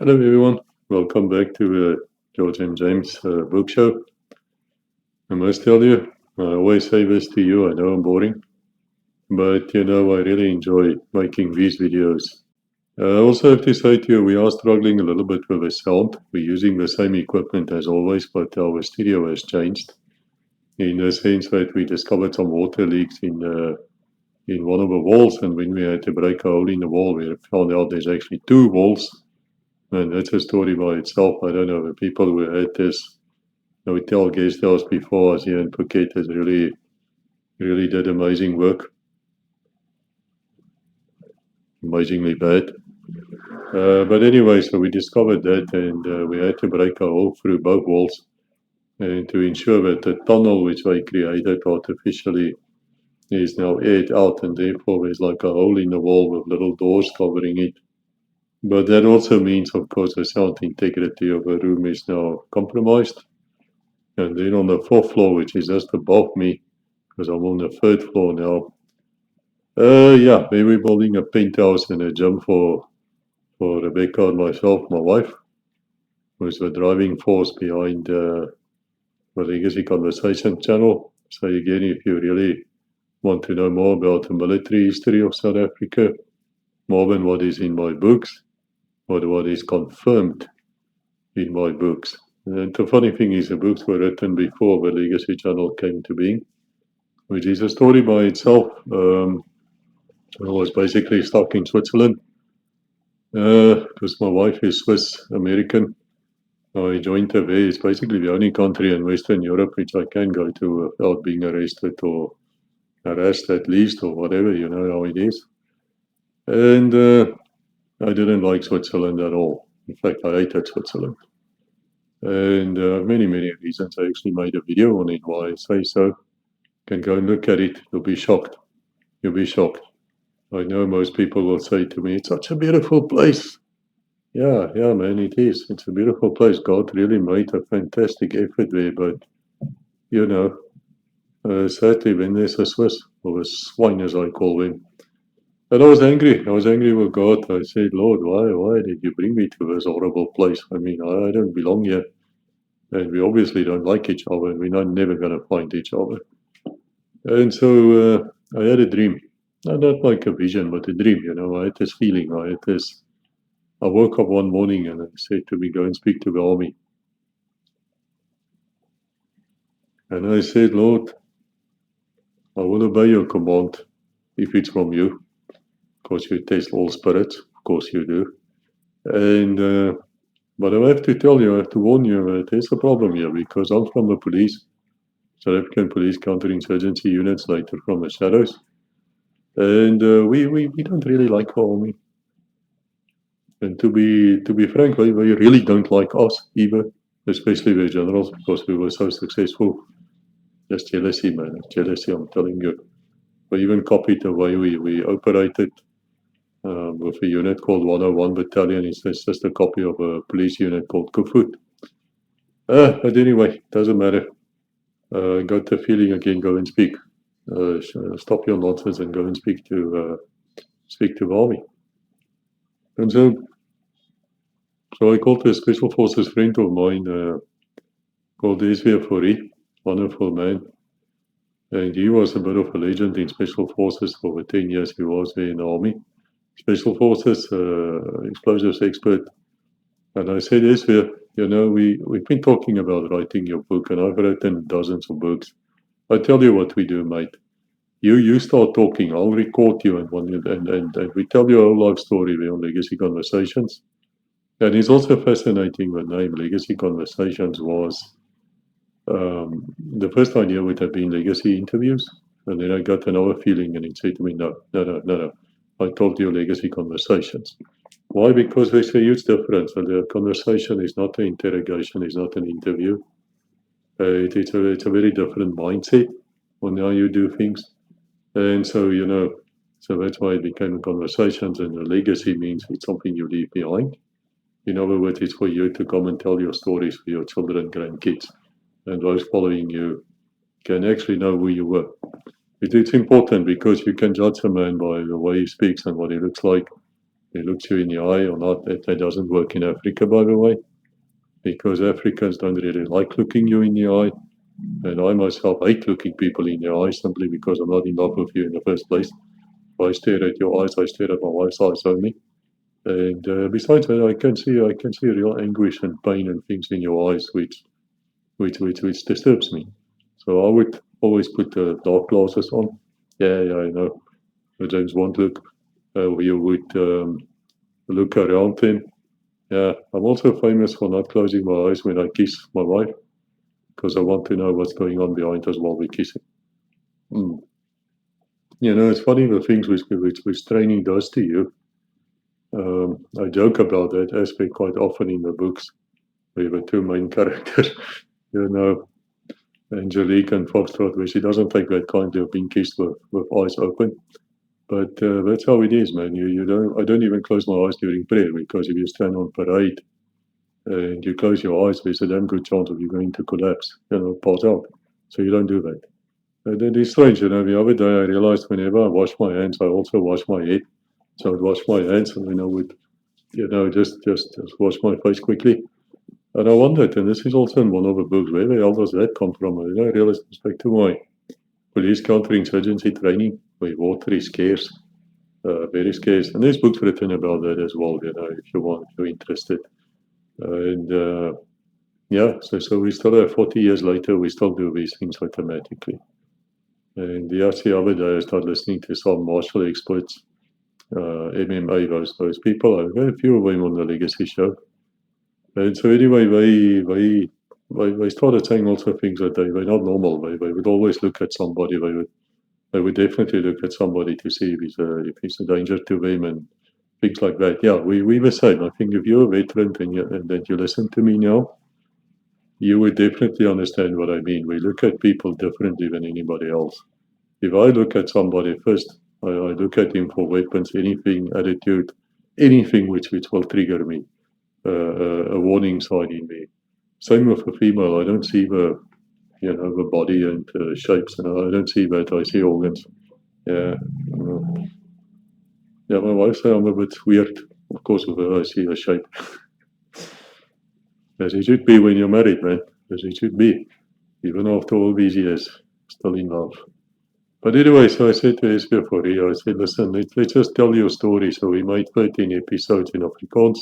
Hello everyone, welcome back to George and James book show. I must tell you, I always say this to you, I know I'm boring, but I really enjoy making these videos. I also have to say to you, we are struggling a little bit with the sound. We're using the same equipment as always, but our studio has changed in the sense that we discovered some water leaks in one of the walls, and when we had to break a hole in the wall, we found out there's actually two walls. And that's a story by itself. I don't know, the people who had this hotel guest house before us here in Phuket has really did amazing work, amazingly bad. But anyway, so we discovered that and we had to break a hole through both walls and to ensure that the tunnel which they created artificially is now aired out and therefore there's like a hole in the wall with little doors covering it. But that also means, of course, the sound integrity of the room is now compromised. And then on the fourth floor, which is just above me, because I'm on the third floor now. Yeah, we were building a penthouse and a gym for Rebecca and myself, my wife, who's the driving force behind the Legacy Conversation channel. So again, if you really want to know more about the military history of South Africa, more than what is in my books, or what is confirmed in my books. And the funny thing is, the books were written before the Legacy channel came to being, which is a story by itself. I was basically stuck in Switzerland because my wife is Swiss American. I joined her there. It's basically the only country in Western Europe which I can go to without being arrested or harassed at least or whatever, you know how it is. And I didn't like Switzerland at all. In fact, I hated Switzerland. And many reasons. I actually made a video on it why I say so. You can go and look at it. You'll be shocked. You'll be shocked. I know most people will say to me, it's such a beautiful place. Yeah, man, it is. It's a beautiful place. God really made a fantastic effort there, but you know, sadly, when there's a Swiss, or a swine as I call them, and I was angry. I was angry with God. I said, Lord, why did you bring me to this horrible place? I mean, I don't belong here, and we obviously don't like each other, and we're never going to find each other. And so I had a dream, not like a vision, but a dream. You know, I had this feeling. I woke up one morning and I said to me, go and speak to the army. And I said, Lord, I will obey your command if it's from you. Of course, you test all spirits. Of course, you do. And but I have to tell you, I have to warn you that there's a problem here because I'm from the police, South African Police Counterinsurgency Units, later from the Shadows, and we don't really like the army. And to be frank, we really don't like us either, especially the generals because we were so successful. Just jealousy, man. Jealousy, I'm telling you. We even copied the way we operated with a unit called 101 Battalion. It's just a copy of a police unit called Kufut. But anyway, doesn't matter. Got the feeling again, go and speak. Stop your nonsense and go and speak to army. And so I called a special forces friend of mine called SW Fourie, wonderful man. And he was a bit of a legend in special forces for the 10 years he was there in the army. Special forces, explosives expert. And I said, yes, we've been talking about writing your book, and I've written dozens of books. I tell you what we do, mate. You start talking, I'll record you, and we tell your whole life story on Legacy Conversations. And it's also fascinating, the name Legacy Conversations was, the first idea would have been Legacy Interviews. And then I got another feeling, and he said to me, no. I told you Legacy Conversations. Why? Because there's a huge difference. And the conversation is not an interrogation, it's not an interview. It's a very different mindset on how you do things. And so, so that's why it became conversations. And the legacy means it's something you leave behind. In other words, it's for you to come and tell your stories for your children, grandkids. And those following you can actually know who you were. It's important because you can judge a man by the way he speaks and what he looks like. he looks you in the eye or not. That doesn't work in Africa, by the way, because Africans don't really like looking you in the eye. And I myself hate looking people in the eye simply because I'm not in love with you in the first place. If I stare at your eyes, I stare at my wife's eyes only. And besides that, I can see real anguish and pain and things in your eyes, which disturbs me. So I would always put dark glasses on. Yeah, I know. The James Bond look. You would look around them. Yeah, I'm also famous for not closing my eyes when I kiss my wife because I want to know what's going on behind us while we're kissing. Mm. It's funny the things which training does to you. I joke about that aspect quite often in the books. We have two main characters, you know, Angelique and Foxtrot, where she doesn't take that kindly of being kissed with eyes open. But that's how it is, man. You don't. I don't even close my eyes during prayer because if you stand on parade and you close your eyes, there's a damn good chance of you going to collapse, pass out. So you don't do that. That is strange, The other day I realized whenever I wash my hands, I also wash my head. So I'd wash my hands and then I would, just wash my face quickly. And I wondered, and this is also in one of the books, where the hell does that come from? And I realized it's back to my police counterinsurgency training, where water is scarce, very scarce. And there's books written about that as well, if you're interested. And so we still have 40 years later, we still do these things automatically. And the other day I started listening to some martial experts, MMA, those people. I've had a few of them on the Legacy show. And so anyway, they started saying also things that they're not normal. They would always look at somebody. They would definitely look at somebody to see if he's a danger to them and things like that. Yeah, we were same. I think if you're a veteran and that you listen to me now, you would definitely understand what I mean. We look at people differently than anybody else. If I look at somebody first, I look at him for weapons, anything, attitude, anything which will trigger me, a warning sign in me. Same with a female. I don't see the body and shapes, and I don't see that. I see organs. Yeah, yeah. My wife said I'm a bit weird. Of course, with her, I see a shape. As it should be when you're married, man. As it should be. Even after all these years, still in love. But anyway, so I said to SB4E, I said, listen, let's just tell you a story. So we made 13 episodes in Afrikaans.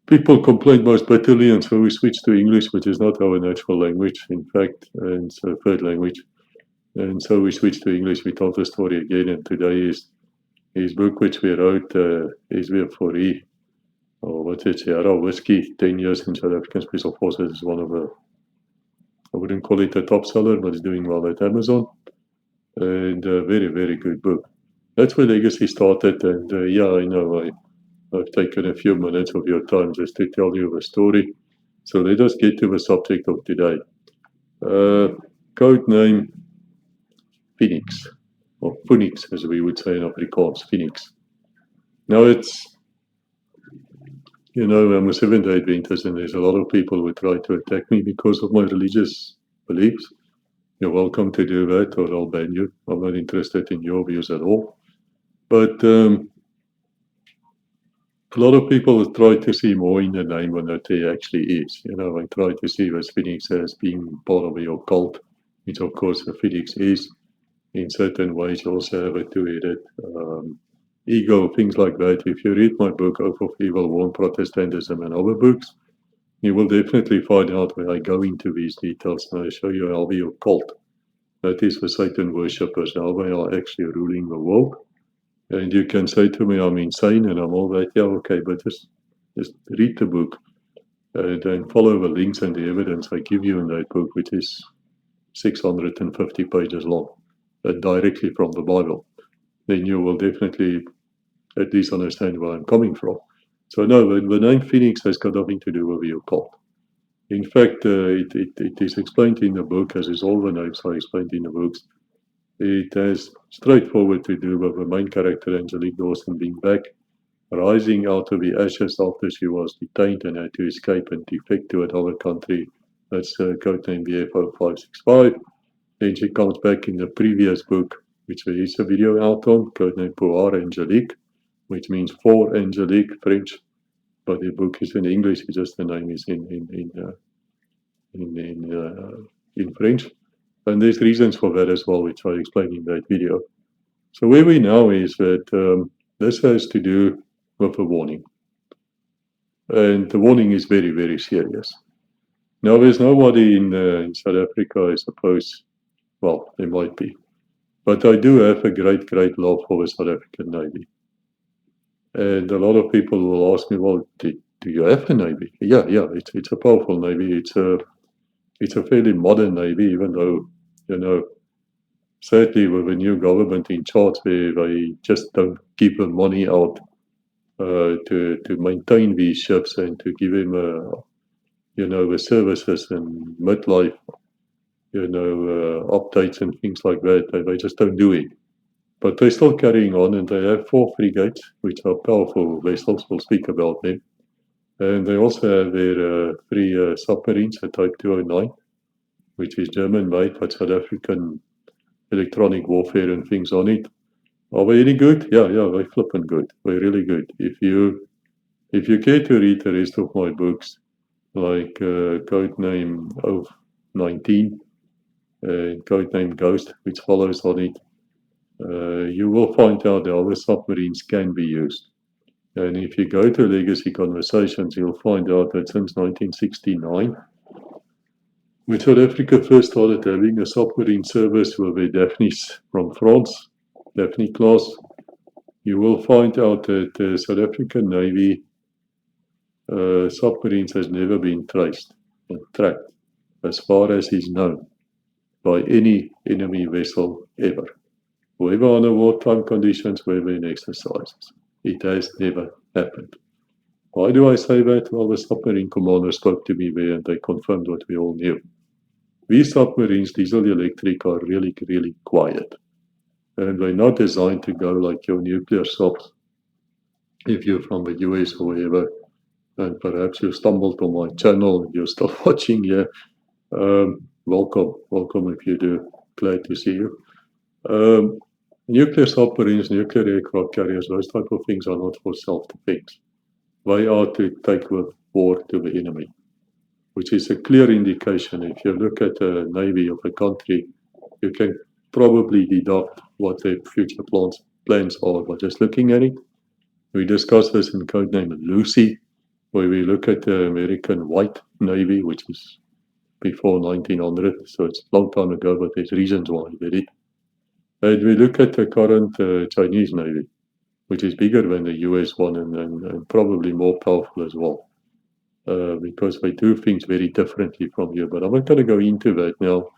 People complained most bitterly, and so we switched to English, which is not our natural language, in fact, and it's a third language. And so we switched to English. We told the story again, and today is his book, which we wrote, SB4E, or what's it, Sierra Whiskey, 10 years in South African Special Forces, is one of the, I wouldn't call it a top seller, but it's doing well at Amazon. And a very, very good book. That's where Legacy started, and I know I've taken a few minutes of your time just to tell you the story. So let us get to the subject of today. Code name Phoenix, or Phoenix as we would say in Afrikaans, Phoenix. Now I'm a Seventh-day Adventist and there's a lot of people who try to attack me because of my religious beliefs. You're welcome to do that or I'll ban you. I'm not interested in your views at all. But a lot of people try to see more in the name than that there actually is. I try to see the Phoenix as being part of your cult, which of course the Phoenix is. In certain ways, you also have a two-headed ego, things like that. If you read my book, Oath of Evil, Warm Protestantism, and other books, you will definitely find out where I go into these details and I show you how the occult, that is the Satan worshippers, how they are actually ruling the world. And you can say to me, I'm insane and I'm all that. Yeah, okay, but just read the book and follow the links and the evidence I give you in that book, which is 650 pages long, directly from the Bible. Then you will definitely at least understand where I'm coming from. So no, the name Phoenix has got nothing to do with the occult. In fact, it is explained in the book, as is all the names are explained in the books. It has straightforward to do with the main character, Angelique Dawson, being back, rising out of the ashes after she was detained and had to escape and defect to another country. That's codename BF0565. Then she comes back in the previous book, which there is a video out on, codename Poir Angelique. which means for Angelique, French, but the book is in English, it's just the name is in French. And there's reasons for that as well, which I explained in that video. So where we now is that this has to do with a warning. And the warning is very, very serious. Now, there's nobody in South Africa, I suppose. Well, there might be. But I do have a great, great love for the South African Navy. And a lot of people will ask me, well, do you have a Navy? Yeah, it's a powerful Navy. It's a fairly modern Navy, even though, sadly with the new government in charge, they just don't give the money out to maintain these ships and to give them, the services and midlife, updates and things like that. They just don't do it. But they're still carrying on, and they have 4 frigates, which are powerful vessels. We'll speak about them. And they also have their 3 submarines, a Type 209, which is German-made, but South African electronic warfare and things on it. Are they any good? Yeah, they're flipping good. They're really good. If you care to read the rest of my books, like Codename 19 and Codename Ghost, which follows on it, you will find out how the submarines can be used. And if you go to Legacy Conversations, you'll find out that since 1969, when South Africa first started having a submarine service with the Daphnes from France, Daphne class, you will find out that the South African Navy submarines has never been traced and tracked, as far as is known, by any enemy vessel ever. Whether under wartime conditions, whether in exercises. It has never happened. Why do I say that? Well, the submarine commander spoke to me there and they confirmed what we all knew. These submarines, diesel electric, are really, really quiet. And they're not designed to go like your nuclear subs. If you're from the US or wherever, and perhaps you stumbled on my channel and you're still watching here, welcome if you do. Glad to see you. Nuclear submarines, nuclear aircraft carriers, those type of things are not for self-defense. They are to take war to the enemy, which is a clear indication. If you look at the Navy of a country, you can probably deduct what their future plans are by just looking at it. We discussed this in Codename Lucy, where we look at the American White Navy, which is before 1900, so it's a long time ago, but there's reasons why we did it. And we look at the current Chinese Navy, which is bigger than the US one and probably more powerful as well, because they do things very differently from you. But I'm not going to go into that now.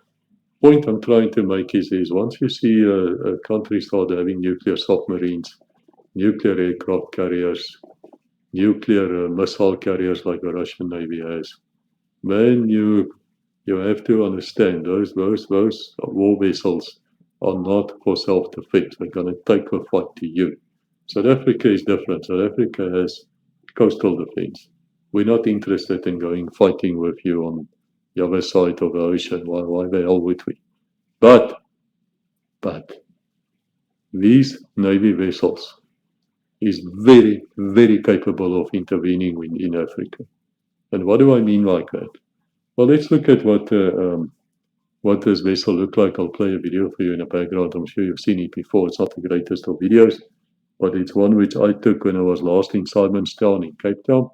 Point I'm trying to make is once you see a country start having nuclear submarines, nuclear aircraft carriers, nuclear missile carriers like the Russian Navy has, then you have to understand those war vessels are not for self-defense. They're going to take the fight to you. South Africa is different. South Africa has coastal defense. We're not interested in going fighting with you on the other side of the ocean. Why the hell would we? But these Navy vessels is very, very capable of intervening in Africa. And what do I mean like that? Well, let's look at what this vessel looked like. I'll play a video for you in the background. I'm sure you've seen it before. It's not the greatest of videos, but it's one which I took when I was last in Simonstown in Cape Town.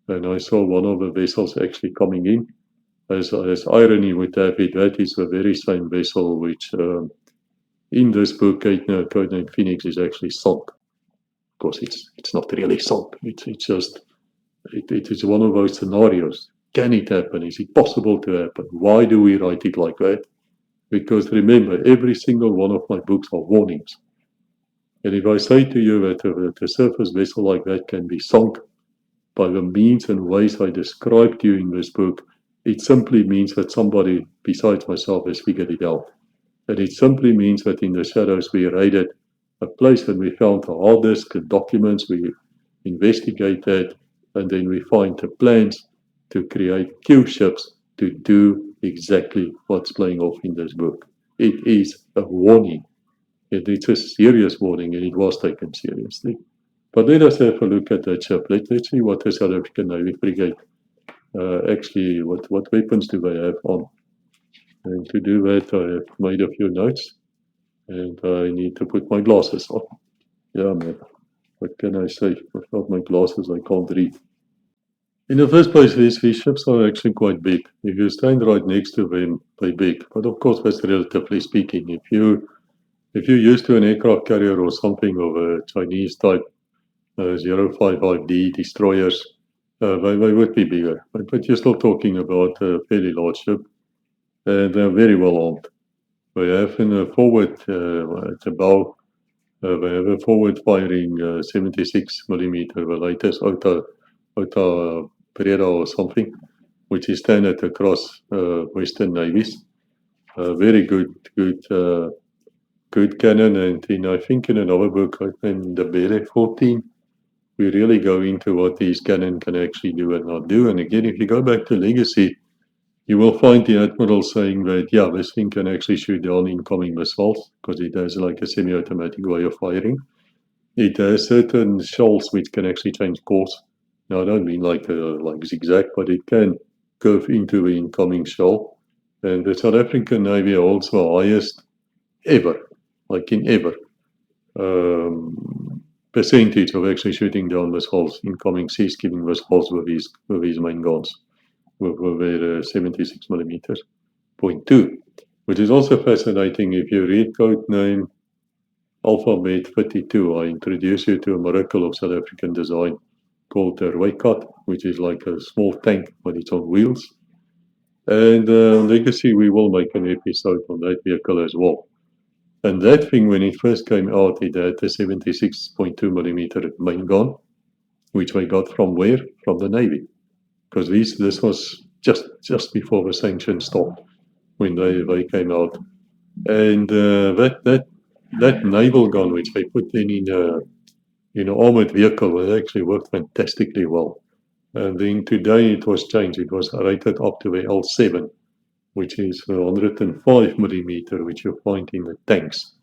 And I saw one of the vessels actually coming in. As irony would have it, that is the very same vessel which in this book, Codename Phoenix, is actually sunk. Of course, it's not really sunk. It's just, it is one of those scenarios. Can it happen? Is it possible to happen? Why do we write it like that? Because remember, every single one of my books are warnings. And if I say to you that a surface vessel like that can be sunk by the means and ways I described to you in this book, it simply means that somebody besides myself has figured it out. And it simply means that in the shadows we raided a place and we found a hard disk and documents, we investigate that, and then we find the plans to create Q ships to do exactly what's playing off in this book. It is a warning. It's a serious warning, and it was taken seriously. But let us have a look at that ship. Let's see what the South African Navy frigate actually, what weapons do they have on. And to do that, I have made a few notes, and I need to put my glasses on. Yeah, man. What can I say? Without my glasses, I can't read. In the first place, these ships are actually quite big. If you stand right next to them, they're big. But of course, that's relatively speaking. If you're used to an aircraft carrier or something of a Chinese type 055D destroyers, they would be bigger. But you're still talking about a fairly large ship, and they're very well armed. They have in a forward, at the bow, they have a forward firing 76 millimeter, the latest Ota Pereira or something, which is standard across Western navies. Very good cannon, and I think in another book, in the Bere 14, we really go into what these cannon can actually do and not do. And again, if you go back to Legacy, you will find the Admiral saying that, yeah, this thing can actually shoot down incoming missiles because it has like a semi-automatic way of firing. It has certain shells which can actually change course. Now, I don't mean like zigzag, but it can curve into the incoming shell. And the South African Navy are also highest ever, like in ever, percentage of actually shooting down missiles, incoming cease-giving missiles with these main guns, with their 76 millimeters, 0.2, which is also fascinating. If you read code name Alphabet 32, I introduce you to a miracle of South African design called the Rooikat, which is like a small tank, but it's on wheels. And Legacy, we will make an episode on that vehicle as well. And that thing, when it first came out, it had a 76.2 millimeter main gun, which we got from where? From the Navy. Because this was just before the sanctions stopped, when they came out. And that naval gun, which they put in an armored vehicle, it actually worked fantastically well. And then today it was changed. It was rated up to the L7, which is 105 millimeter, which you find in the tanks.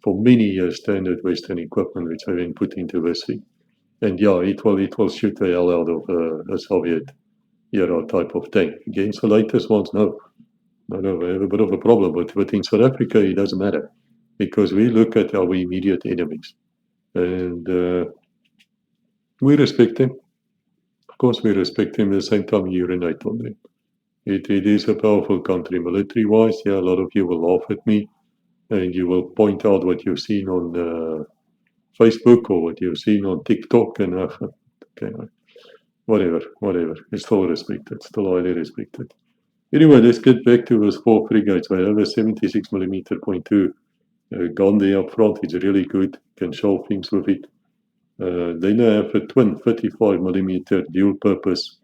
For many years, standard Western equipment, which have been put into this thing. And yeah, it will shoot the hell out of a Soviet era type of tank. Against the latest ones, no, we have a bit of a problem. But in South Africa, it doesn't matter because we look at our immediate enemies, and we respect them. Of course, we respect them. At the same time, we urinate on them. It is a powerful country, military-wise. Yeah, a lot of you will laugh at me, and you will point out what you've seen on Facebook or what you've seen on TikTok, and okay, whatever. It's still respected, still highly respected. Anyway, let's get back to those 4 frigates. I have a 76 millimeter .2 gun there up front. It's really good. Can shell things with it. Then I have a twin 35 millimeter dual purpose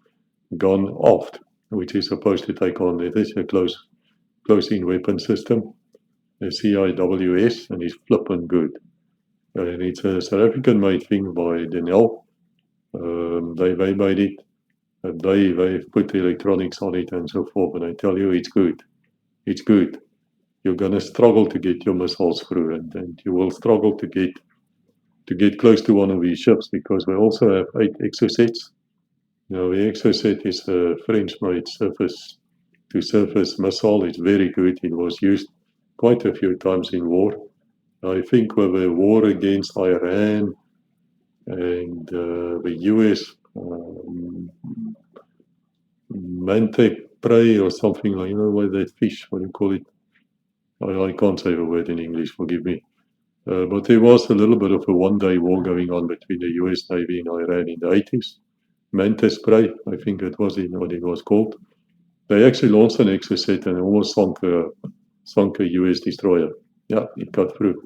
gun aft, which is supposed to take on this a close-in weapon system, a CIWS, and it's flippin' good. And it's a South African made thing by Denel. They made it. They've put the electronics on it and so forth, and I tell you, it's good. It's good. You're gonna struggle to get your missiles through, and you will struggle to get close to one of these ships because we also have 8 exocets. Now, the exocet is a French-made surface-to-surface missile. It's very good. It was used quite a few times in war. I think with the war against Iran and the US mante prey or something like, like that fish, what do you call it? I can't say the word in English, forgive me. But there was a little bit of a one-day war going on between the US Navy and Iran in the 80s. Mantis prey, I think that was what it was called. They actually launched an exocet and almost sunk a US destroyer. Yeah, it got through.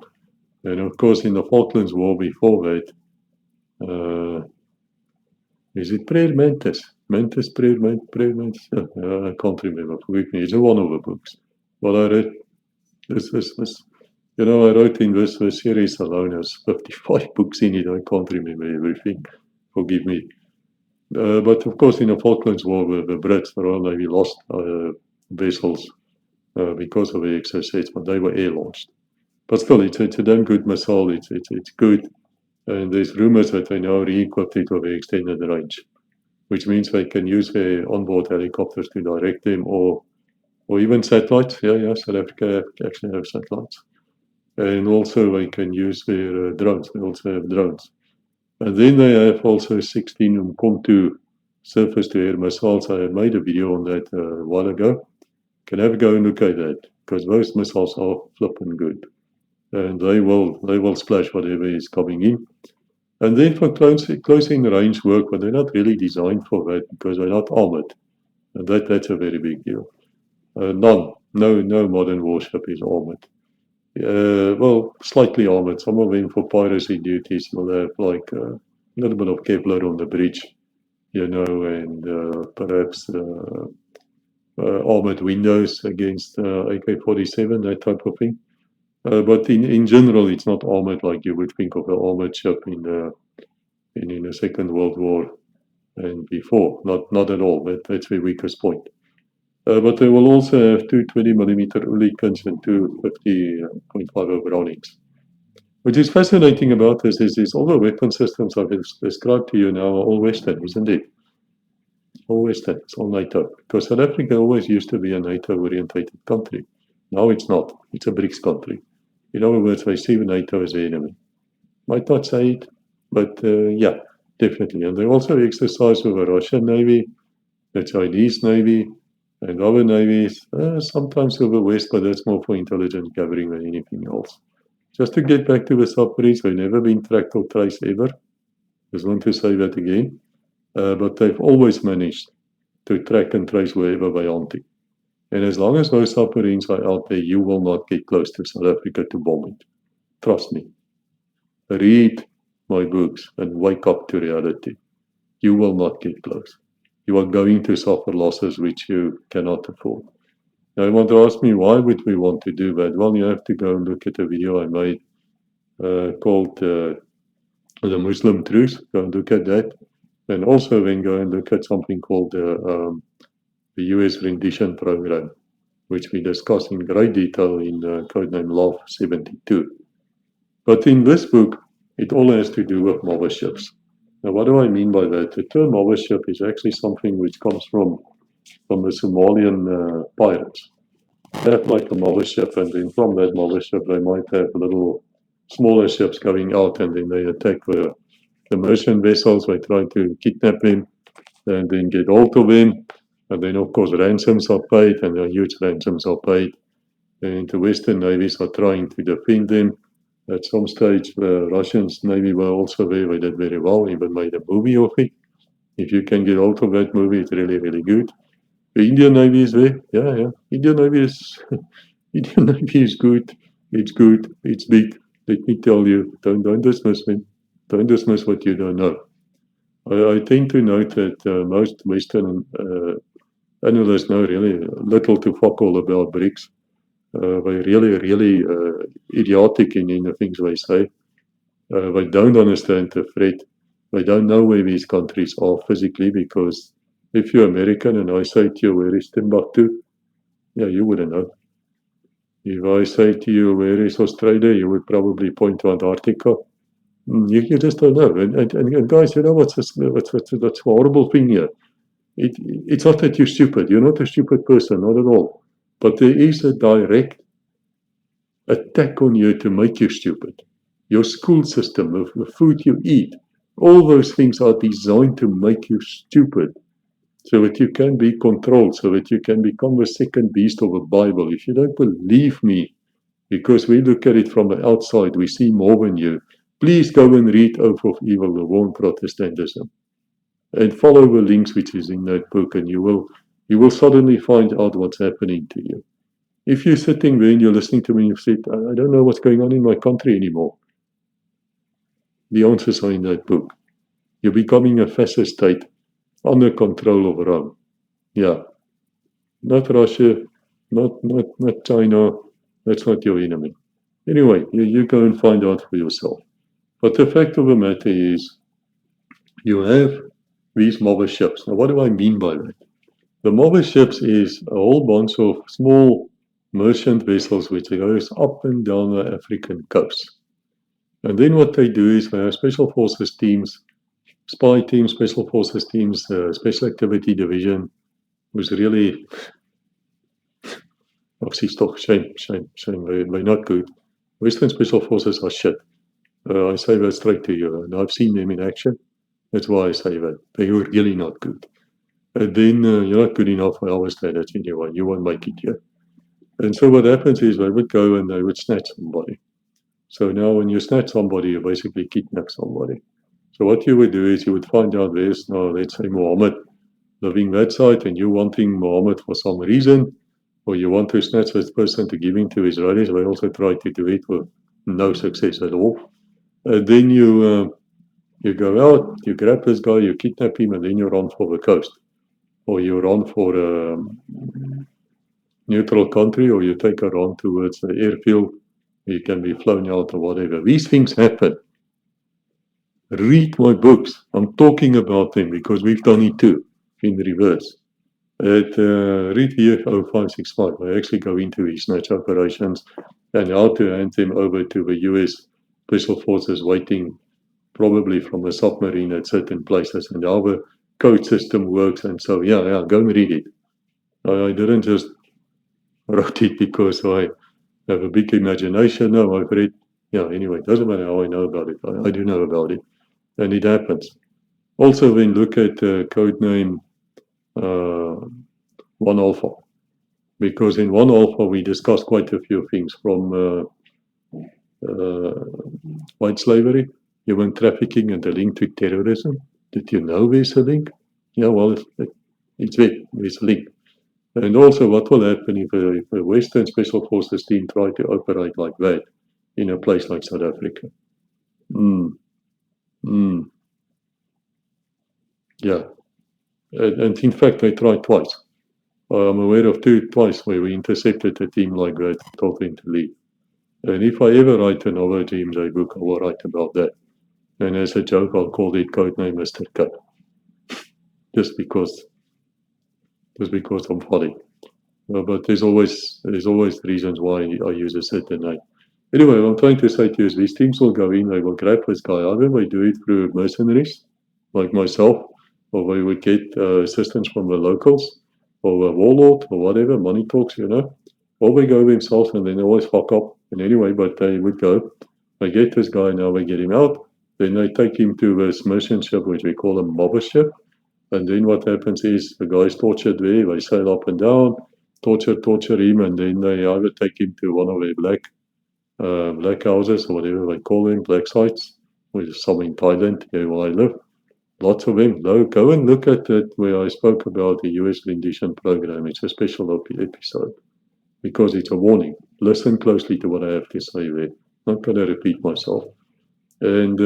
And of course, in the Falklands War before that, is it Prayer Mantis? Prayer Mantis? I can't remember. Forgive me. It's in one of the books. What I read, this. I wrote in this series alone. There's 55 books in it. I can't remember everything. Forgive me. But of course, in the Falklands War, the Brits, the Royal Navy, lost vessels because of the exocets, but they were air launched. But still, it's a damn good missile. It's good. And there's rumors that they now re-equipped it with extended range, which means they can use their onboard helicopters to direct them, or even satellites. Yeah, South Africa actually have satellites. And also they can use their drones. They also have drones. And then they have also 16 Umkhonto surface-to-air missiles. I made a video on that a while ago. Can have a go and look at that, because those missiles are flipping good. And they will splash whatever is coming in. And then for closing range work, but they're not really designed for that because they're not armored. And that's a very big deal. No modern warship is armored. Well, slightly armored. Some of them for piracy duties will have like a little bit of Kevlar on the bridge, and perhaps armored windows against AK-47, that type of thing. But in general, it's not armored like you would think of an armored ship in the Second World War and before. Not at all. That's the weakest point. But they will also have two 20mm Oerlikons and two 50.50 Brownings. What is fascinating about this is all the weapon systems I've described to you now are all Western, isn't it? All Western, it's all NATO. Because South Africa always used to be a NATO-orientated country. Now it's not. It's a BRICS country. In other words, they see NATO as the enemy. Might not say it, but yeah, definitely. And they also exercise with the Russian Navy, the Chinese Navy, and other navies, sometimes with the West, but that's more for intelligence gathering than anything else. Just to get back to the submarines, they've never been tracked or traced ever. Just want to say that again. But they've always managed to track and trace wherever they are. And as long as those submarines are out there, you will not get close to South Africa to bomb it. Trust me. Read my books and wake up to reality. You will not get close. You are going to suffer losses which you cannot afford. Now, you want to ask me, why would we want to do that? Well, you have to go and look at a video I made called The Muslim Truth. Go and look at that. And also then go and look at something called the US rendition program, which we discuss in great detail in codename Love 72. But in this book, it all has to do with mother ships. Now, what do I mean by that? The term mother ship is actually something which comes from the Somalian pirates. They have like a mother ship, and then from that mother ship, they might have little smaller ships going out, and then they attack the merchant vessels. They try to kidnap them and then get hold of them. And then, of course, ransoms are paid, and huge ransoms are paid. And the Western navies are trying to defend them. At some stage, the Russian Navy were also there. They did very well, even made a movie of it. If you can get hold of that movie, it's really, really good. The Indian Navy is there. Yeah. Indian Navy is good. It's good. It's big. Let me tell you, don't dismiss them. Don't dismiss what you don't know. I tend to note that most Western analysts know really little to fuck all about BRICS. They're really idiotic in the things they say. They don't understand the threat. They don't know where these countries are physically, because if you're American and I say to you, where is Timbuktu? Yeah, you wouldn't know. If I say to you, where is Australia? You would probably point to Antarctica. You just don't know. And guys, you know what's the horrible thing here? It's not that you're stupid. You're not a stupid person, not at all. But there is a direct attack on you to make you stupid. Your school system, the food you eat, all those things are designed to make you stupid, so that you can be controlled, so that you can become the second beast of the Bible. If you don't believe me, because we look at it from the outside, we see more than you, please go and read Oath of Evil, The War on Protestantism, and follow the links which is in that book, and you will suddenly find out what's happening to you. If you're sitting there and you're listening to me and you've said, I don't know what's going on in my country anymore, the answers are in that book. You're becoming a fascist state under control of Rome. Yeah. Not Russia, not China. That's not your enemy. Anyway, you go and find out for yourself. But the fact of the matter is, you have these mother ships. Now, what do I mean by that? The mother ships is a whole bunch of small merchant vessels which goes up and down the African coast. And then what they do is they have special forces teams, spy teams, special forces teams, special activity division, who's really, obviously, shame, they're not good. Western special forces are shit. I say that straight to you, and I've seen them in action. That's why I say that. They were really not good. And then you're not good enough for our standards anyway. You won't make it here. And so what happens is they would go and they would snatch somebody. So now when you snatch somebody, you basically kidnap somebody. So what you would do is you would find out there's now, let's say, Mohammed living that side, and you wanting Mohammed for some reason, or you want to snatch this person to give him to Israelis. They also try to do it with no success at all. Then you go out, you grab this guy, you kidnap him, and then you run for the coast, or you run for a neutral country, or you take a run towards the airfield. You can be flown out or whatever. These things happen. Read my books. I'm talking about them because we've done it too, in reverse. Read VFO 565. I actually go into these snatch operations and how to hand them over to the US Special Forces waiting probably from a submarine at certain places, and how the code system works. And so, yeah, go and read it. I didn't just wrote it because I have a big imagination. No, I've read, anyway, it doesn't matter how I know about it. I do know about it, and it happens. Also, then look at code name 1 Alpha, because in 1 Alpha we discussed quite a few things from white slavery, human trafficking, and the link to terrorism. Did you know there's a link? Yeah, well, it's there. There's a link. And also, what will happen if a Western Special Forces team try to operate like that in a place like South Africa? Yeah. And in fact, they tried twice. I'm aware of twice where we intercepted a team like that, told them to leave. And if I ever write another GMJ book, I will write about that. And as a joke, I'll call it codename Mr. Cut. Just because I'm funny. But there's always reasons why I use a certain name. Anyway, what I'm trying to say to you is these teams will go in, they will grab this guy. Either they do it through mercenaries, like myself, or they would get assistance from the locals, or a warlord, or whatever, money talks, or they go themselves and then they always fuck up. And anyway, but they would go, they get this guy, now they get him out, then they take him to this merchant ship, which we call a mobber ship. And then what happens is the guy's tortured there, they sail up and down, torture him, and then they either take him to one of their black houses, or whatever they call them, black sites, which is some in Thailand, here where I live. Lots of them. Go and look at it where I spoke about the US rendition program. It's a special episode because it's a warning. Listen closely to what I have to say there. I'm not going to repeat myself. And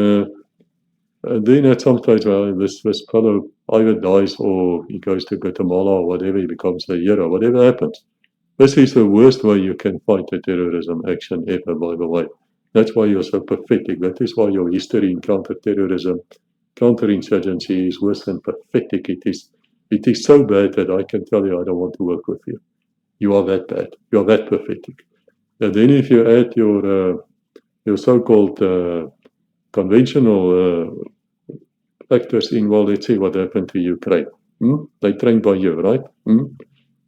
then at some stage, this fellow either dies or he goes to Guatemala or whatever, he becomes a hero, whatever happens. This is the worst way you can fight a terrorism action ever, by the way. That's why you're so pathetic. That is why your history in counterterrorism, counterinsurgency is worse than pathetic. It is so bad that I can tell you I don't want to work with you. You are that bad. You are that pathetic. And then if you add your so-called conventional factors in, well, let's see what happened to Ukraine. They trained by you, right?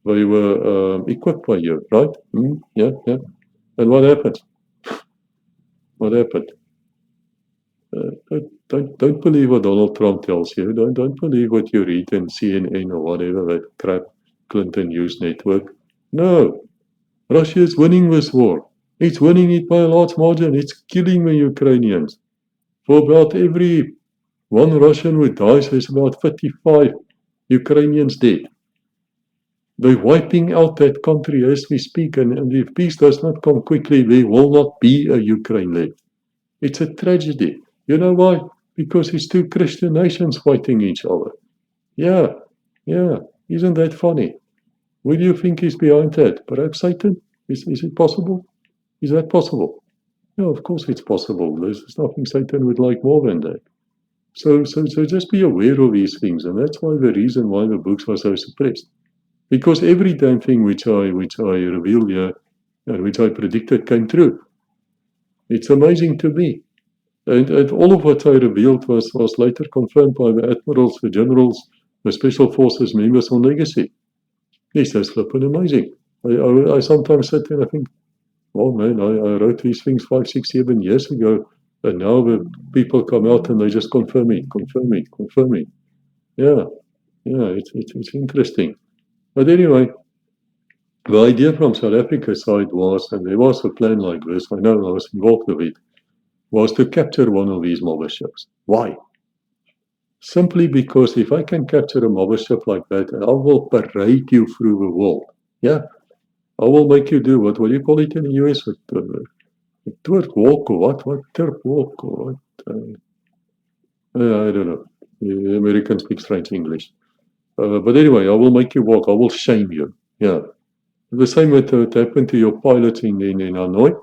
They were equipped by you, right? Yeah. And what happened? What happened? Don't believe what Donald Trump tells you. Don't believe what you read in CNN or whatever, that crap Clinton News Network. No. Russia is winning this war. It's winning it by a large margin. It's killing the Ukrainians. For about every one Russian who dies, there's about 55 Ukrainians dead. They're wiping out that country as we speak, and if peace does not come quickly, there will not be a Ukraine left. It's a tragedy. You know why? Because it's two Christian nations fighting each other. Yeah. Isn't that funny? Who do you think is behind that? Perhaps Satan? Is it possible? Is that possible? Yeah, of course it's possible. There's nothing Satan would like more than that. So just be aware of these things, and that's why the reason why the books are so suppressed. Because every damn thing which I reveal here and which I predicted came true. It's amazing to me. And all of what I revealed was later confirmed by the admirals, the generals, the special forces members on legacy. Yes, that's flipping amazing. I sometimes sit there and I think, oh man, I wrote these things 5, 6, 7 years ago, and now the people come out and they just confirm me, confirm me, confirm me. Yeah, yeah, it's interesting. But anyway, the idea from South Africa's side was, and there was a plan like this, I know I was involved with it, was to capture one of these mobile ships. Why? Simply because if I can capture a mobile ship like that, I will parade you through the world. Yeah, I will make you do what do you call it in the US? A twerk walk or what? What turf walk or what? I don't know. The Americans speak strange English. But anyway, I will make you walk. I will shame you. Yeah. The same what happened to your pilots in Hanoi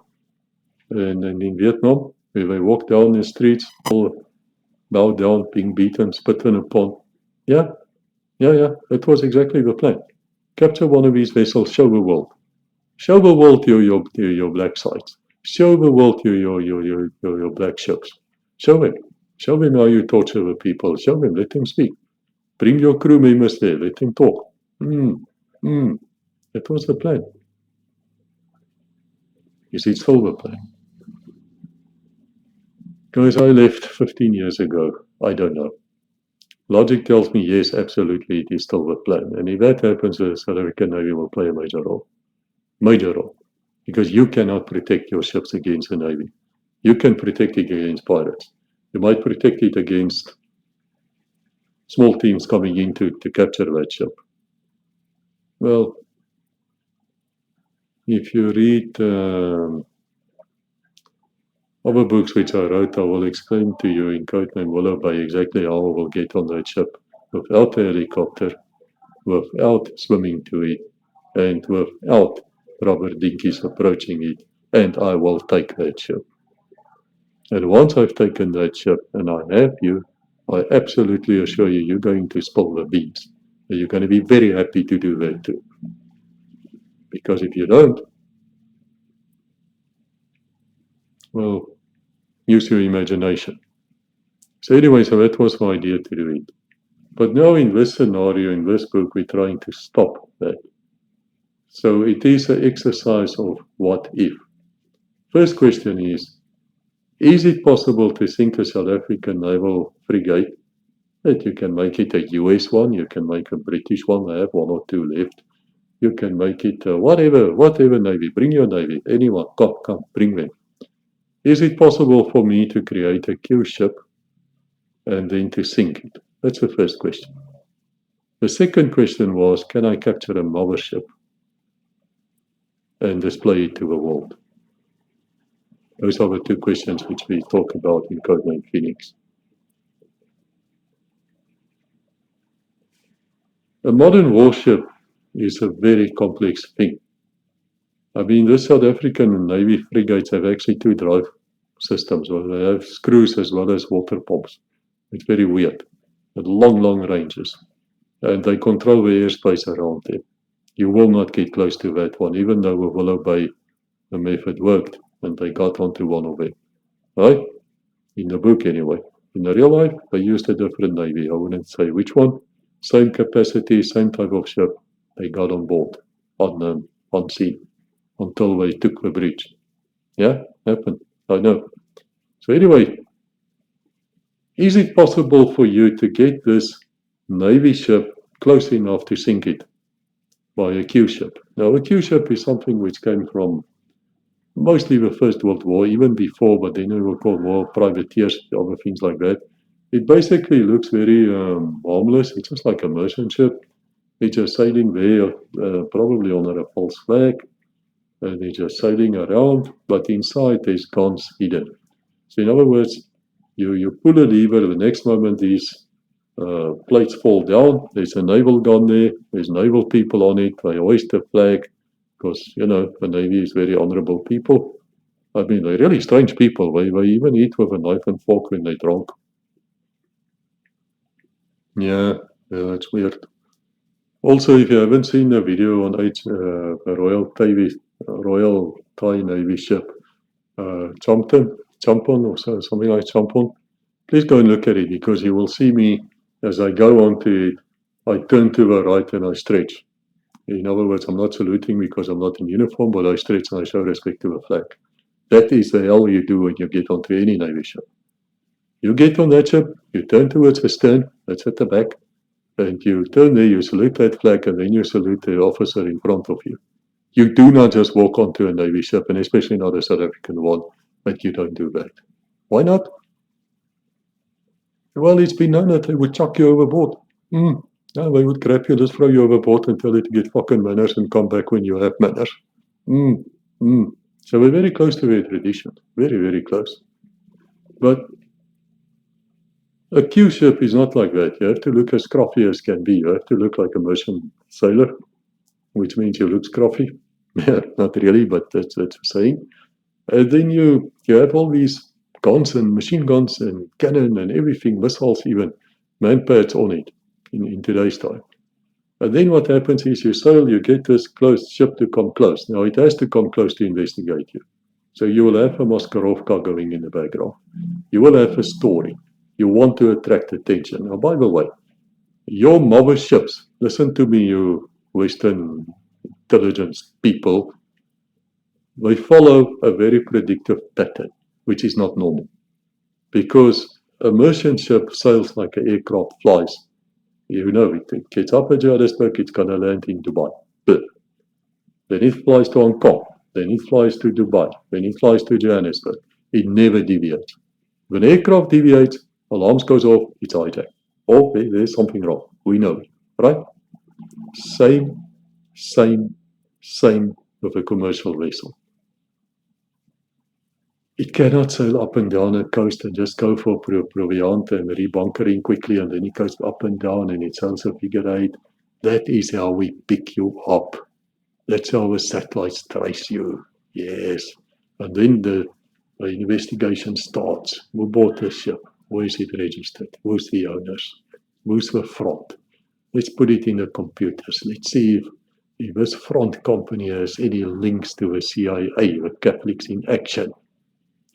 and in Vietnam, where they walk down the streets, all bow down, being beaten, spitting upon. Yeah, yeah. That was exactly the plan. Capture one of these vessels, show the world. Show the world your black sites. Show the world your black ships. Show them. Show them how you torture the people. Show them. Let them speak. Bring your crew members there. Let them talk. Mm, That was the plan. Is it still the plan? Guys, I left 15 years ago. I don't know. Logic tells me yes, absolutely, it is still the plan. And if that happens, the South African Navy will play a major role. Major role. Because you cannot protect your ships against the Navy. You can protect it against pirates. You might protect it against small teams coming in to capture that ship. Well, if you read other books which I wrote, I will explain to you in Codeman Willow Bay exactly how I will get on that ship without a helicopter, without swimming to it, and without rubber dinghies approaching it, and I will take that ship. And once I've taken that ship and I have you, I absolutely assure you, you're going to spill the beans. And you're going to be very happy to do that too. Because if you don't, well, use your imagination. So anyway, so that was my idea to do it. But now in this scenario, in this book, we're trying to stop that. So it is an exercise of what if. First question is it possible to sink a South African naval frigate? That you can make it a US one, you can make a British one, I have one or two left. You can make it whatever Navy, bring your Navy, anyone, come, bring them. Is it possible for me to create a kill ship and then to sink it? That's the first question. The second question was, can I capture a mothership and display it to the world? Those are the two questions which we talk about in Codename Phoenix. A modern warship is a very complex thing. I mean, the South African Navy frigates have actually two drive systems, where they have screws as well as water pumps. It's very weird, at long ranges. And they control the airspace around them. You will not get close to that one, even though with Willow Bay, the method worked, and they got onto one of them. Right? In the book, anyway. In the real life, they used a different Navy. I wouldn't say which one. Same capacity, same type of ship. They got on board, on sea, until they took the breach. Yeah, happened. I know. So anyway, is it possible for you to get this Navy ship close enough to sink it by a Q ship? Now, a Q ship is something which came from mostly the First World War, even before, but then they were called war privateers, other things like that. It basically looks very harmless. It's just like a merchant ship. They're just sailing there, probably under a false flag. They're just sailing around, but inside there's guns hidden. So in other words, you pull a lever, the next moment these plates fall down, there's a naval gun there, there's naval people on it, they hoist a flag, because, you know, the Navy is very honorable people. I mean, they're really strange people. They even eat with a knife and fork when they're drunk. Yeah, that's weird. Also, if you haven't seen the video on the Royal Thai Navy ship, Chompton, jump on or something like jump on, please go and look at it, because you will see me as I go onto it, I turn to the right and I stretch. In other words, I'm not saluting because I'm not in uniform, but I stretch and I show respect to the flag. That is the hell you do when you get onto any Navy ship. You get on that ship, you turn towards the stern, that's at the back, and you turn there, you salute that flag, and then you salute the officer in front of you. You do not just walk onto a Navy ship, and especially not a South African one, but you don't do that. Why not? Well, it's been known that they would chuck you overboard. No, they would grab you, just throw you overboard and tell you to get fucking manners and come back when you have manners. So we're very close to their tradition. Very, very close. But a Q ship is not like that. You have to look as scruffy as can be. You have to look like a merchant sailor, which means you look scruffy. Not really, but that's a saying. And then you have all these guns and machine guns and cannon and everything, missiles even, manpads on it in today's time. And then what happens is you sail, you get this close ship to come close. Now it has to come close to investigate you. So you will have a Maskarovka going in the background. You will have a story. You want to attract attention. Now, by the way, your mother ships, listen to me, you Western intelligence people, they follow a very predictive pattern, which is not normal. Because a merchant ship sails like an aircraft flies. You know, it gets up at Johannesburg, it's going to land in Dubai. Then it flies to Hong Kong. Then it flies to Dubai. Then it flies to Johannesburg. It never deviates. When an aircraft deviates, alarms goes off, it's hijacked. Oh, there's something wrong. We know it, right? Same with a commercial vessel. It cannot sail up and down a coast and just go for proviant and rebunkering quickly, and then it goes up and down and it sails a figure eight. That is how we pick you up. That's how the satellites trace you. Yes. And then the investigation starts. Who bought the ship? Where is it registered? Who's the owners? Who's the front? Let's put it in the computers. Let's see if this front company has any links to the CIA, the Catholics in action.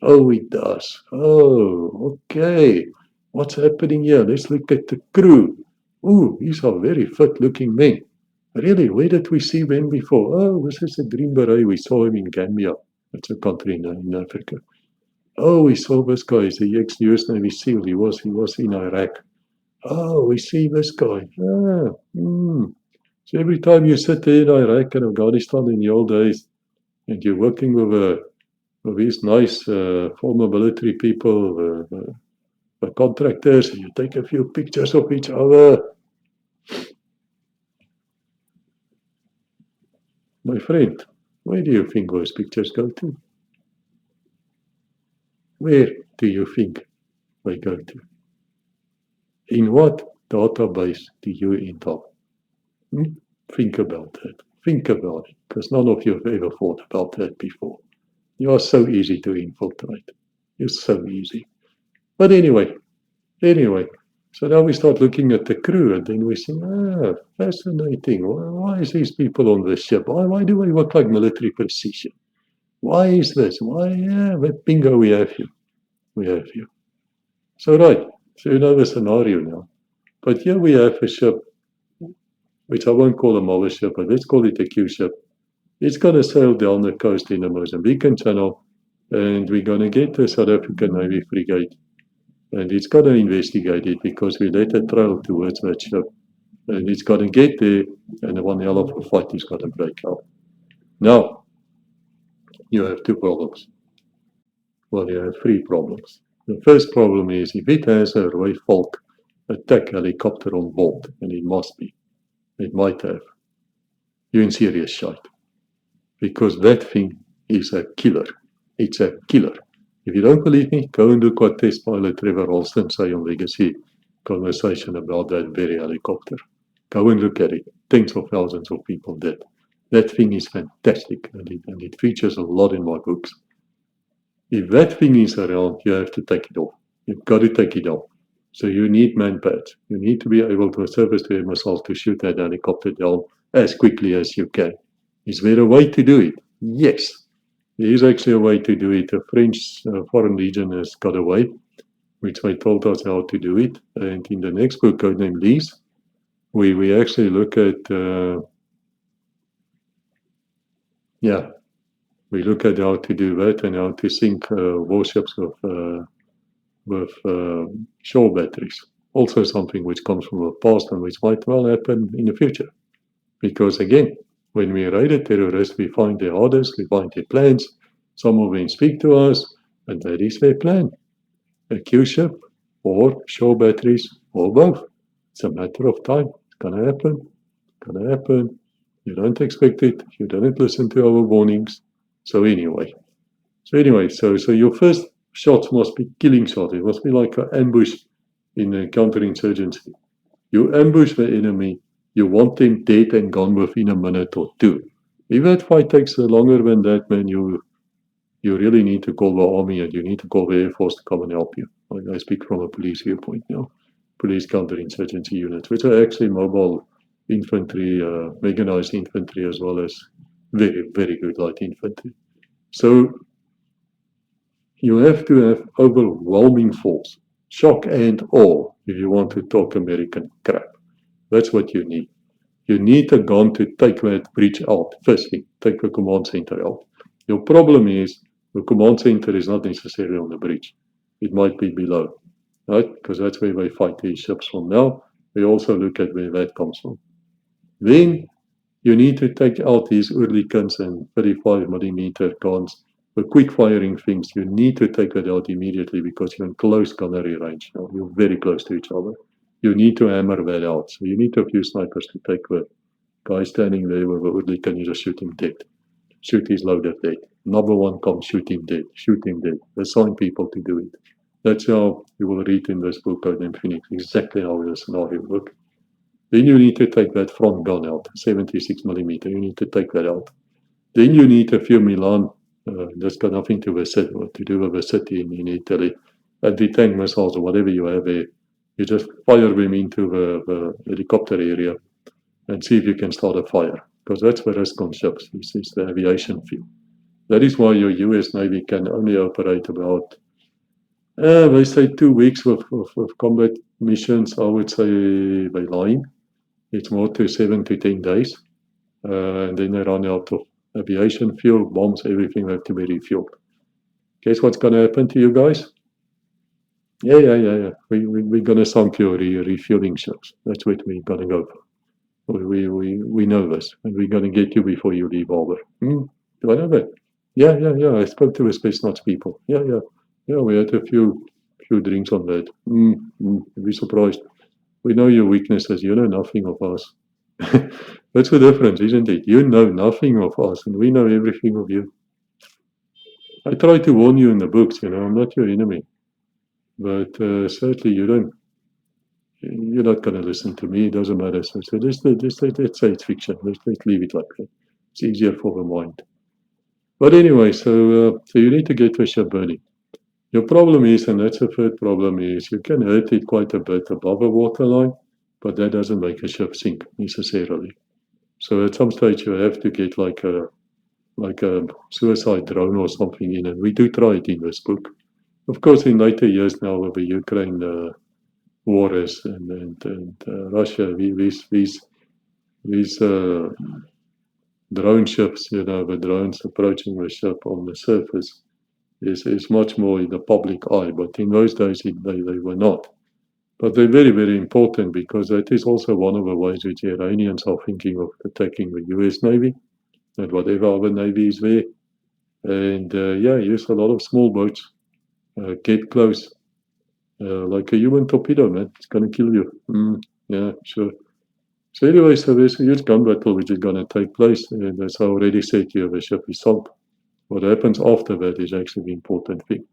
Oh, it does. Oh, okay. What's happening here? Let's look at the crew. Ooh, these are very fit-looking men. Really, where did we see them before? Oh, this is a Green Beret. We saw him in Gambia. That's a country in Africa. Oh, we saw this guy. He's the ex-US Navy SEAL. He was in Iraq. Oh, we see this guy. So every time you sit there in Iraq and Afghanistan in the old days, and you're working with these nice former military people, the contractors, and you take a few pictures of each other. My friend, where do you think those pictures go to? Where do you think they go to? In what database do you end up? Think about that. Think about it, because none of you have ever thought about that before. You are so easy to infiltrate. You're so easy. But anyway, so now we start looking at the crew, and then we say, fascinating. Why is these people on this ship? Why do they look like military precision? Why is this? Why? But bingo, we have you. We have you. So right, so you know the scenario now. But here we have a ship, which I won't call a mother ship, but let's call it a Q ship. It's going to sail down the coast in the Mozambican Channel, and we're going to get the South African Navy frigate. And it's got to investigate it because we let it trail towards that ship. And it's got to get there, and one hell of a fight is got to break out. Now, you have two problems. Well, you have three problems. The first problem is if it has a Roy Falk attack helicopter on board, and it must be, it might have, you're in serious shite. Because that thing is a killer. It's a killer. If you don't believe me, go and look what test pilot Trevor Ralston say on Legacy conversation about that very helicopter. Go and look at it. Tens of thousands of people did. That thing is fantastic, and it features a lot in my books. If that thing is around, you have to take it off. You've got to take it off. So you need manpads. You need to be able to service the missiles to shoot that helicopter down as quickly as you can. Is there a way to do it? Yes. There is actually a way to do it. A French foreign legion has got a way, which they told us how to do it. And in the next book, codenamed Lease, we actually look at, we look at how to do that and how to sink warships with shore batteries. Also something which comes from the past and which might well happen in the future. Because again, when we raid a terrorist, we find their orders, we find their plans, some of them speak to us, and that is their plan. A Q ship, or shore batteries, or both. It's a matter of time. It's gonna happen. It's gonna happen. You don't expect it. You don't listen to our warnings. So anyway, so your first shots must be killing shots. It must be like an ambush in a counterinsurgency. You ambush the enemy. You want them dead and gone within a minute or two. If that fight takes longer than that, man, you really need to call the army and you need to call the Air Force to come and help you. I speak from a police viewpoint now. Police counterinsurgency units, which are actually mobile infantry, mechanized infantry, as well as very, very good light infantry. So you have to have overwhelming force, shock and awe, if you want to talk American crap. That's what you need. You need a gun to take that breach out. First thing, take the command center out. Your problem is the command center is not necessarily on the breach. It might be below, right? Because that's where they fight these ships from now. We also look at where that comes from. Then you need to take out these Oerlikons and 35mm guns, the quick firing things. You need to take that out immediately because you're in close gunnery range now. You're very close to each other. You need to hammer that out. So you need a few snipers to take the guy standing there with a Oerlikon. You just shoot him dead. Shoot his loaded dead. Number one comes, shoot him dead. Shoot him dead. Assign people to do it. That's how you will read in this book, Codename Phoenix, exactly how the scenario works. Then you need to take that front gun out, 76mm. You need to take that out. Then you need a few Milan. That's got nothing to do with the city in Italy. Anti-tank missiles or whatever you have there. You just fire them into the helicopter area and see if you can start a fire. Because that's the risk on ships. This is the aviation field. That is why your US Navy can only operate about, they say 2 weeks with combat missions. I would say by line. It's more to 7 to 10 days. And then they run out of aviation fuel, bombs, everything have to be refueled. Guess what's going to happen to you guys? Yeah. We're going to sunk your refueling ships. That's what we're going to go for. We know this, and we're going to get you before you leave harbor. Do I know that? Yeah. I spoke to the Space Nuts people. Yeah. We had a few drinks on that. Be surprised. We know your weaknesses. You know nothing of us. That's the difference, isn't it? You know nothing of us, and we know everything of you. I try to warn you in the books. I'm not your enemy, but certainly you're not going to listen to me. It doesn't matter. So let's say it's fiction. Let's leave it like that. It's easier for the mind. But anyway, so you need to get the ship burning. Your problem is, and that's the third problem, is you can hurt it quite a bit above the waterline, but that doesn't make a ship sink necessarily. So at some stage you have to get like a suicide drone or something in, and we do try it in this book. Of course, in later years now with the Ukraine wars and Russia, these drone ships, the drones approaching the ship on the surface is much more in the public eye. But in those days, they were not. But they're very, very important because that is also one of the ways which the Iranians are thinking of attacking the US Navy and whatever other Navy is there. And use a lot of small boats, get close, like a human torpedo, man. It's going to kill you. Yeah, sure. So anyway, so there's a huge gun battle which is going to take place. And as I already said to you, the ship is sunk. What happens after that is actually the important thing.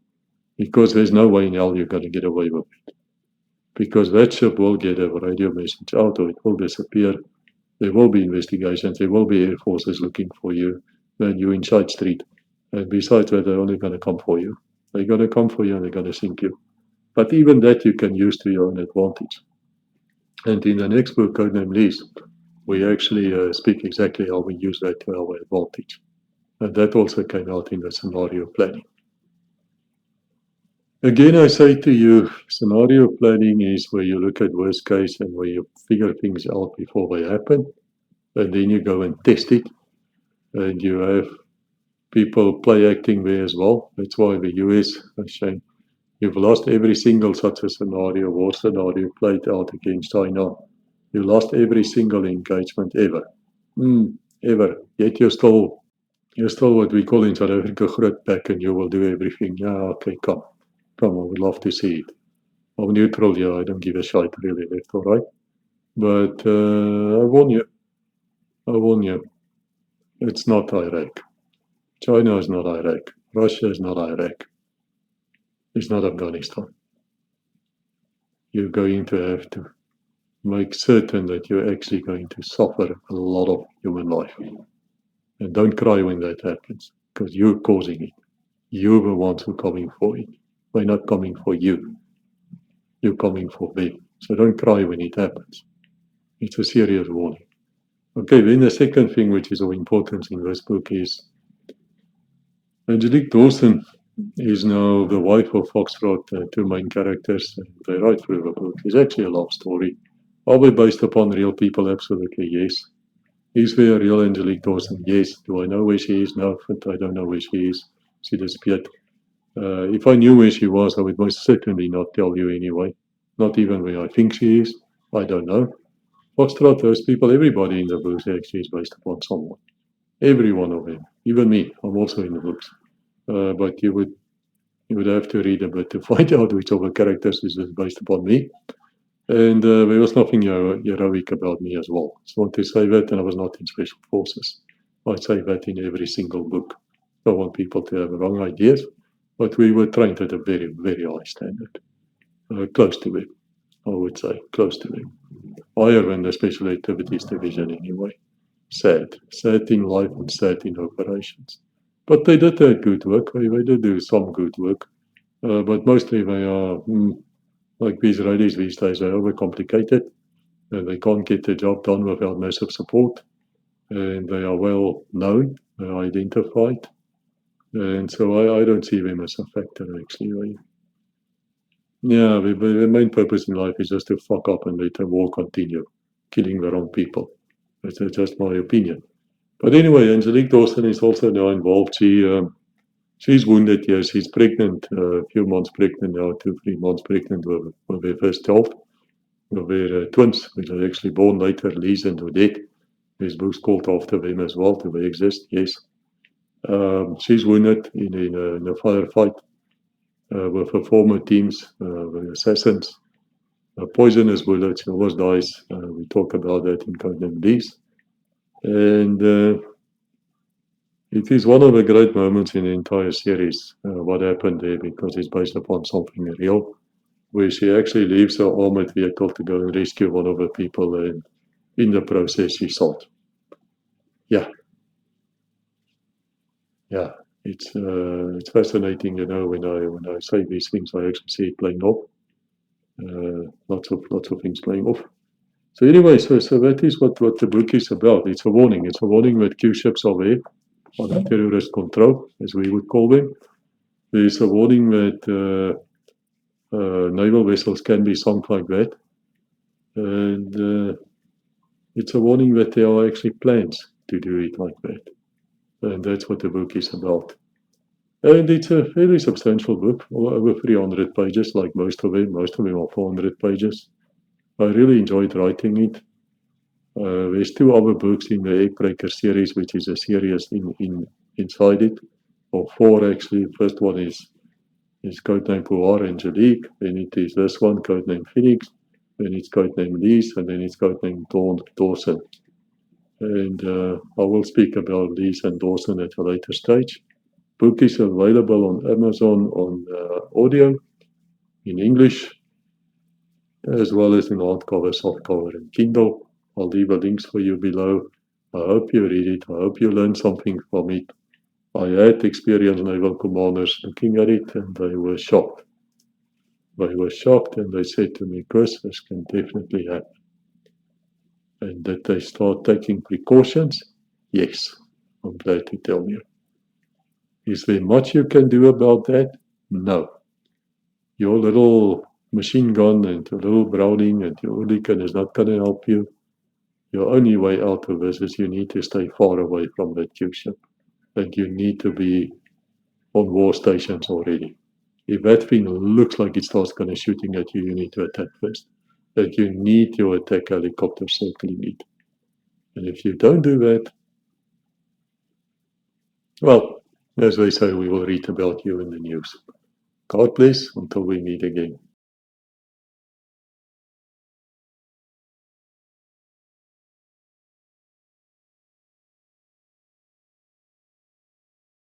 Because there's no way in hell you're going to get away with it. Because that ship will get a radio message out or it will disappear. There will be investigations. There will be air forces looking for you. Then you're in side street. And besides that, they're only going to come for you. They're going to come for you and they're going to sink you. But even that you can use to your own advantage. And in the next book, Codename Lease, we actually speak exactly how we use that to our advantage. And that also came out in the scenario planning. Again, I say to you, scenario planning is where you look at worst case and where you figure things out before they happen. And then you go and test it. And you have people play acting there as well. That's why the US, Shane, you've lost every single such a scenario, war scenario played out against China. You lost every single engagement ever. Ever. Yet you're still what we call in South Africa groot back and you will do everything. Yeah, okay, come. I would love to see it. I'm neutral, yeah, I don't give a shit really, left or right. But I warn you, it's not Iraq. China is not Iraq. Russia is not Iraq. It's not Afghanistan. You're going to have to make certain that you're actually going to suffer a lot of human life. And don't cry when that happens, because you're causing it. You're the ones who are coming for it. They're not coming for you. You're coming for them. So don't cry when it happens. It's a serious warning. Okay, then the second thing which is of importance in this book is Angelique Dawson is now the wife of Foxtrot, two main characters. They write through the book. It's actually a love story. Are they based upon real people? Absolutely, yes. Is there a real Angelique Dawson? Yes. Do I know where she is? No, I don't know where she is. She disappeared. If I knew where she was, I would most certainly not tell you anyway. Not even where I think she is. I don't know. Foxtrot, those people, everybody in the books actually is based upon someone. Every one of them. Even me. I'm also in the books. But you would have to read a bit to find out which of the characters is based upon me. And there was nothing heroic about me as well. So I want to say that, and I was not in special forces. I say that in every single book. I don't want people to have wrong ideas, but we were trained at a very, very high standard. Close to it, I would say, close to it. Higher than the Special Activities Division anyway. Sad. Sad in life and sad in operations. But they did good work. They did do some good work. But mostly they are, like these Israelis these days, they're overcomplicated. And they can't get the job done without massive support. And they are well known, they're identified. And so I don't see them as a factor, actually. Yeah, the main purpose in life is just to fuck up and let the war continue, killing the wrong people. That's just my opinion. But anyway, Angelique Dawson is also now involved. She's wounded, yes. She's pregnant, a few months pregnant now, 2-3 months pregnant with her first child, with their twins, which are actually born later, Lise and Odette. There's books called after them as well. Do they exist? Yes. She's wounded in a firefight with her former teams, the assassins. Poisonous bullets, she almost dies. We talk about that in Codename Lise. And it is one of the great moments in the entire series, what happened there, because it's based upon something real, where she actually leaves her armored vehicle to go and rescue one of her people, and in the process she's shot. Yeah. It's fascinating, when I say these things, I actually see it playing off. Lots of things playing off. So anyway, so that is what the book is about. It's a warning. It's a warning that Q ships are there under terrorist control, as we would call them. There's a warning that naval vessels can be sunk like that. And it's a warning that there are actually plans to do it like that. And that's what the book is about. And it's a fairly substantial book, over 300 pages, like most of them. Most of them are 400 pages. I really enjoyed writing it. There's 2 other books in the Eggbreaker series, which is a series inside it, or 4 actually. The first one is codename Puar Angelique, then it is this one, codename Phoenix, then it's codename Lise, and then it's codename Dawson. And I will speak about Lise and Dawson at a later stage. Book is available on Amazon on audio in English, as well as in hardcover, softcover, and Kindle. I'll leave the links for you below. I hope you read it. I hope you learn something from it. I had experienced naval commanders looking at it, and they were shocked. They were shocked, and they said to me, Chris, this can definitely happen. And that they start taking precautions? Yes, I'm glad to tell you. Is there much you can do about that? No. Your little machine gun and your little Browning and your Hurricane is not going to help you. Your only way out of this is you need to stay far away from that Q-ship. And you need to be on war stations already. If that thing looks like it starts kind of shooting at you, you need to attack first. And you need your attack helicopter circling it. And if you don't do that, well, as they say, we will read about you in the news. God bless until we meet again.